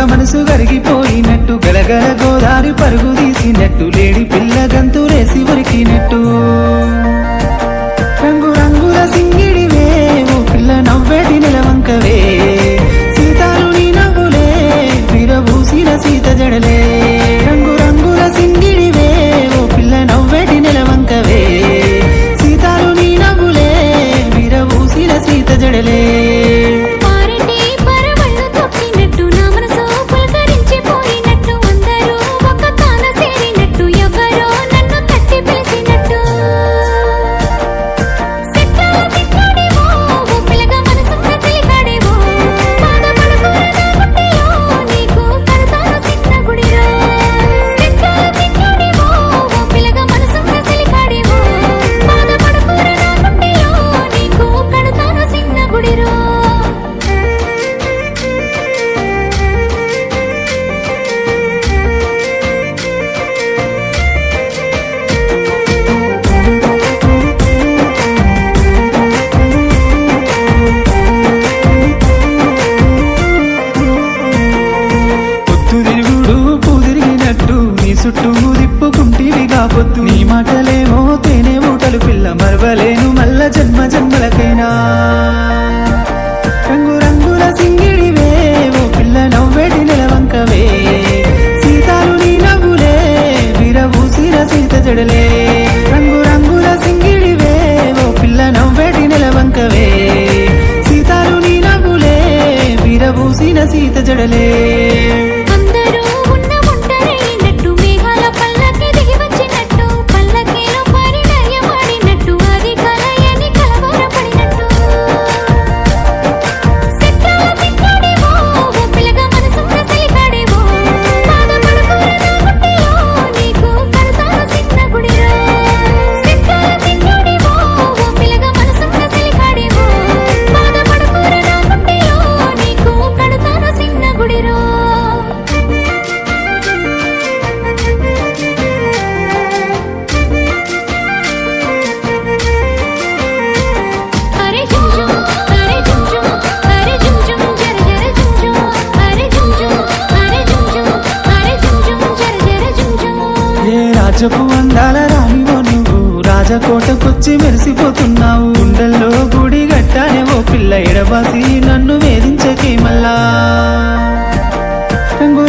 మనసు కరిగిపోయినట్టు గలగల గోదారి పరుగు తీసినట్టు లేడి పిల్ల గంతులేసి ఉరికినట్టు రంగు రంగుల సింగిడివే ఓ పిల్ల నవ్వేటి నిలవంకవే సీతాలు నీ నవ్వులే విరబూసిన సీత జడలే రంగు రంగుల సింగిడివే ఓ పిల్ల నవ్వేటి నిలవంకవే సీతాలు నీ నవ్వులే విరబూసిన సీత జడలే చుట్టూ దిప్పుకుంటివి కాపొద్దు నీ మాటలేమో తేనె మూటలు పిల్ల మరవలేను మల్ల జన్మ జన్మలకైనా రంగు రంగుల సింగిడివే ఓ పిల్ల నవ్వేటి నిలవంకవే సీతాలు నీ నవ్వులే విరబూసిన సీత జడలే రంగు రంగుల సింగిడివే ఓ పిల్ల నవ్వేటి నిలవంకవే సీతాలు నీ నవ్వులే విరబూసిన సీత జడలే రాజపు అందాల రానివో నువ్వు రాజకోటకొచ్చి మెరిసిపోతున్నావు గుండెల్లో గుడి గట్టానే ఓ పిల్ల ఎడబాసి నన్ను వేధించకే మల్లా రంగు